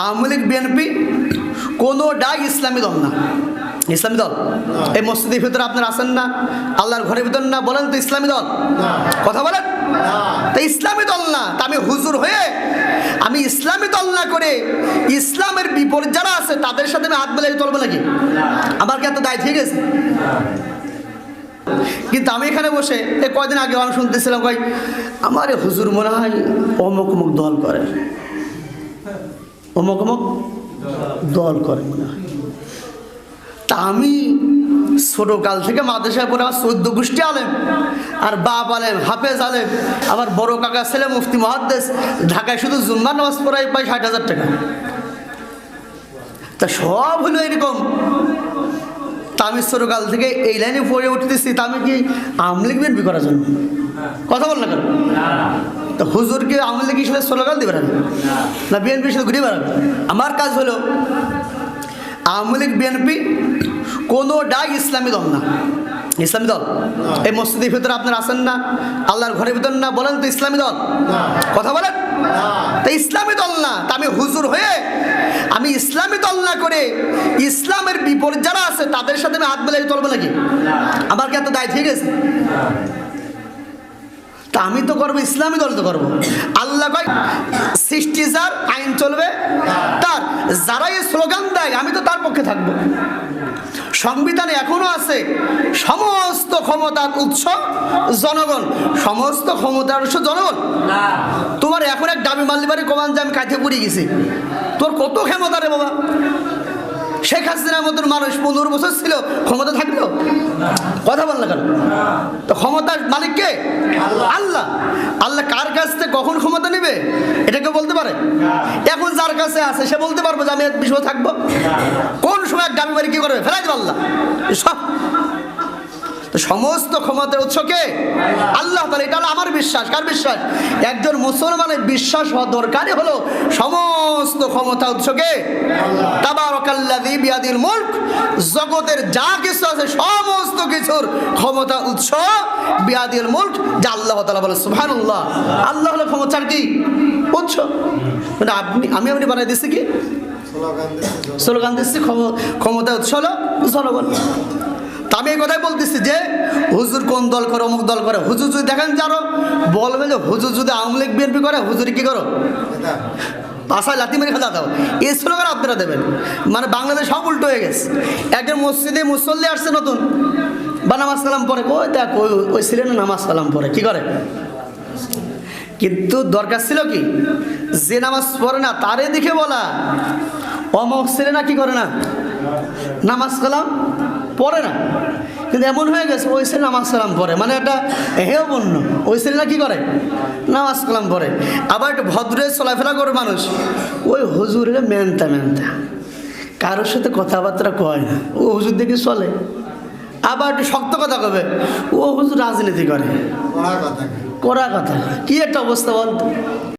Awami League BNP কোনোটাই ইসলামী দল না। ইসলামী দল এই মসজিদের ভিতরে আপনারা আছেন না, আল্লাহর ঘরের ভিতর না, বলেন তো ইসলামী দল? কথা বলেন। তা ইসলামী দল না, তা আমি হুজুর হয়ে আমি ইসলামী দল না করে ইসলামের বিপরীত যারা আছে তাদের সাথে আমি হাত মেলাতে চলবো নাকি? আমার কি এত দায় ঠিক আছে? কিন্তু আমি এখানে বসে কয়দিন আগে আমি শুনতেছিলাম, ভাই আমার হুজুর মনে হয় অমুক অমুক দল করে, অমুক অমুক দল করে মনে হয়। তা আমি ছোটকাল থেকে মাদ্রাসায় পড়ে আমার 14 গোষ্ঠী আলেম, আর বাপ আলেম, হাফেজ আলেম, আমার বড় কাকা ছেলে মুফতি মুহাদ্দিস, ঢাকায় শুধু জুম্মার নামাজ পড়াই পাই 60,000 টাকা। তা সব হলো এরকম। তা আমি ছোটকাল থেকে এই লাইনে পড়ে উঠতেছি, তা আমি কি আওয়ামী লীগ বিএনপি করার জন্য? কথা বল না কেন? তো হুজুরকে আওয়ামী লীগের সাথে স্লোগান দিবে না বিএনপির সাথে ঘুরে বেড়াবে? আমার কাজ হলো আওয়ামী লীগ বিএনপি কোনোটাই ইসলামী দল না। ইসলামী দল এই মসজিদের ভিতরে আপনারা আছেন না, আল্লাহর ঘরের ভিতর না, বলেন তো ইসলামী দল? কথা বলেন। তা ইসলামী দল না, তা আমি হুজুর হয়ে আমি ইসলামী দল না করে ইসলামের বিপরীত যারা আছে তাদের সাথে আমি হাত মেলাতে চলবো নাকি? আমার কি এত দায় ঠিক আছে? তা আমি তো করবো ইসলামী দল, তো করবো। আল্লাহ কয় সৃষ্টি যার, আইন চলবে তার। যারা এই স্লোগান দেয় আমি তো তার পক্ষে থাকবো। সংবিধানে এখনো আছে সমস্ত ক্ষমতার উৎস জনগণ। সমস্ত ক্ষমতার উৎস জনগণ। তোমার এখন এক দাবি মারলি বাড়ি কমান যে আমি কাছে পড়ে গেছি, তোর কত ক্ষমতা রে বাবা? শেখ হাসিনার মতন মানুষ 15 বছর ছিল, ক্ষমতা থাকলো? কথা বল না কেন? তো ক্ষমতার মালিক কে? আল্লাহ। আল্লাহ কার কাছ থেকে কখন ক্ষমতা নেবে এটা কেউ বলতে পারে? এখন যার কাছে আছে সে বলতে পারবো যে আমি 20 বছর থাকবো? কোন সময় এক দাবি বাড়ি কি করবে? ফেলাই দেবে আল্লাহ। সব সমস্ত ক্ষমতার উৎস কে? আল্লাহ তাআলা। এটা হলো আমার বিশ্বাস। কার বিশ্বাস? একজন মুসলমানের বিশ্বাস হওয়া দরকারই হলো সমস্ত ক্ষমতা উৎস কে? তাবারাকাল্লাযী বিয়াদিল মুলক। জগতের যা কিছু আছে সমস্ত কিছুর ক্ষমতা উৎস বিয়াদিল মুলক, যা আল্লাহ তাআলা বলে। সুবহানাল্লাহ। আল্লাহ হলো ক্ষমতার কি উৎস? মানে আমি বানাই দিচ্ছি কি স্লোগান দিচ্ছি, ক্ষমতা উৎস হলো জনগণ। তা আমি এই কথাই বলতেছি যে হুজুর কোন দল করে, অমুক দল করে। হুজুর যদি দেখেন যারো বলবে যে হুজুর যদি আওয়ামী লীগ বিএনপি করে, হুজুর কি করো? পাশায় লাথি মেরে খেলা দাও। এই স্লোগান আপনারা দেবেন। মানে বাংলাদেশ সব উল্টো হয়ে গেছে। একজন মসজিদে মুসল্লি আসছে নতুন, বা নামাজ কালাম পরে, ওই দেখ ওই ছিলেন নামাজ কালাম পরে কি করে? কিন্তু দরকার ছিল কি যে নামাজ পড়ে না তারে দেখে বলা, অমুক ছেলে না কি করে না, নামাজ কালাম পড়ে না। কিন্তু এমন হয়ে গেছে ওই ছেলে নামাজ কালাম পড়ে, মানে এটা হেও বন্য। ওই ছেলে না কি করে? নামাজ কালাম পড়ে। আবার একটু ভদ্রে চলাফেরা করে মানুষ, ওই হুজুরের মেনতা মেনতা, কারোর সাথে কথাবার্তা কয় না, ও হুজুর দেখে চলে। আবার একটু শক্ত কথা কবে, ও হুজুর রাজনীতি করে, কড়া কথা। কি একটা অবস্থা বলতো?